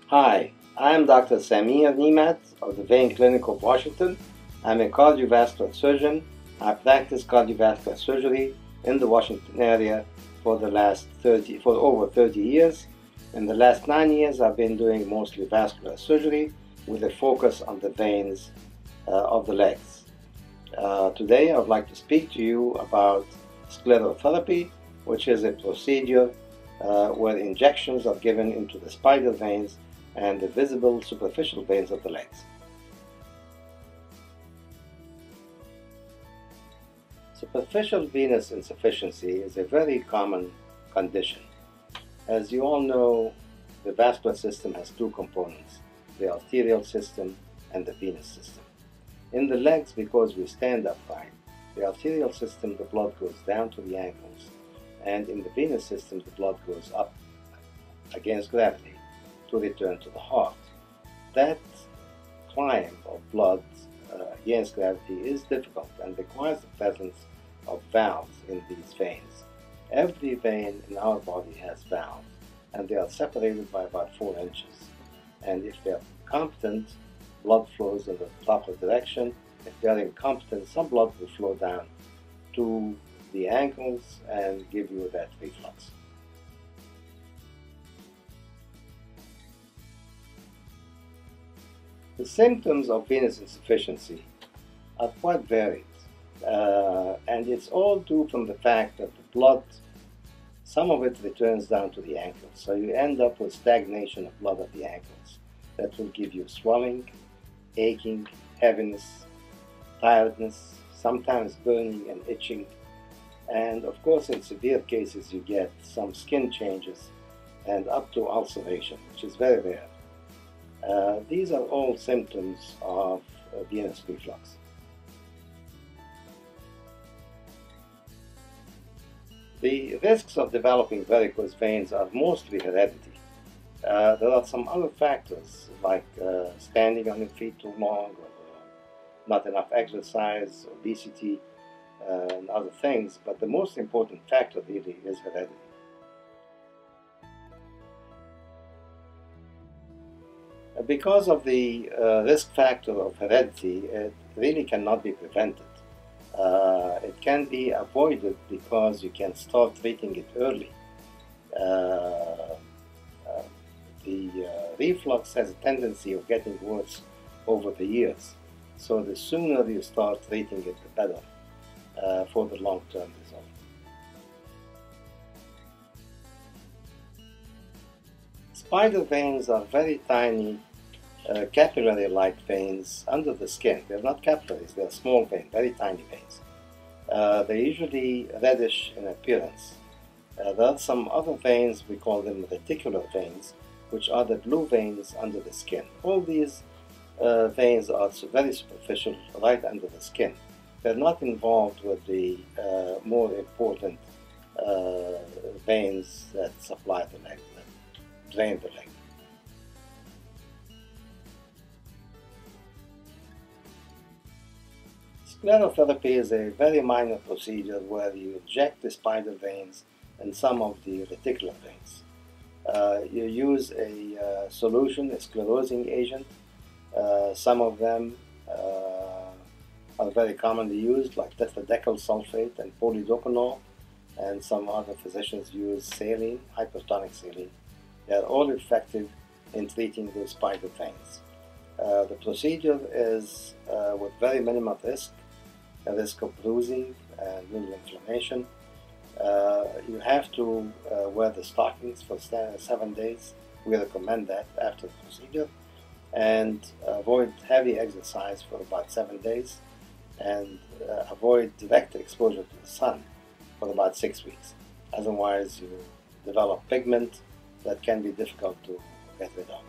Hi, I am Dr. Samir Neimat of the Vein Clinic of Washington. I'm a cardiovascular surgeon. I practice cardiovascular surgery in the Washington area for over 30 years. In the last 9 years, I've been doing mostly vascular surgery with a focus on the veins of the legs. Today, I would like to speak to you about sclerotherapy, which is a procedure where injections are given into the spider veins and the visible superficial veins of the legs. Superficial venous insufficiency is a very common condition. As you all know, the vascular system has two components, the arterial system and the venous system. In the legs, because we stand upright, the arterial system, the blood goes down to the ankles, and in the venous system, the blood goes up against gravity to return to the heart. That climb of blood against gravity is difficult and requires the presence of valves in these veins. Every vein in our body has valves, and they are separated by about 4 inches. And if they are competent, blood flows in the proper direction. If they are incompetent, some blood will flow down to the ankles and give you that reflux. The symptoms of venous insufficiency are quite varied, and it's all due from the fact that the blood, some of it returns down to the ankles, so you end up with stagnation of blood at the ankles. That will give you swelling, aching, heaviness, tiredness, sometimes burning and itching, and of course in severe cases you get some skin changes and up to ulceration, which is very rare. These are all symptoms of venous reflux. The risks of developing varicose veins are mostly heredity. There are some other factors like standing on your feet too long, or not enough exercise, obesity, and other things, but the most important factor really is heredity. Because of the risk factor of heredity, it really cannot be prevented. It can be avoided because you can start treating it early. The reflux has a tendency of getting worse over the years, so the sooner you start treating it, the better for the long-term result. Spider veins are very tiny, capillary-like veins under the skin. They're not capillaries, they're small veins, very tiny veins. They're usually reddish in appearance. There are some other veins, we call them reticular veins, which are the blue veins under the skin. All these veins are very superficial, right under the skin. They're not involved with the more important veins that supply the leg, that drain the leg. Sclerotherapy is a very minor procedure where you inject the spider veins and some of the reticular veins. You use a solution, a sclerosing agent. Some of them are very commonly used, like tetradecyl sulfate and polydocanol, and some other physicians use saline, hypertonic saline. They are all effective in treating those spider veins. The procedure is with very minimal risk, a risk of bruising and little inflammation. You have to wear the stockings for 7 days. We recommend that after the procedure, and avoid heavy exercise for about 7 days, and avoid direct exposure to the sun for about 6 weeks. Otherwise, you develop pigment that can be difficult to get rid of.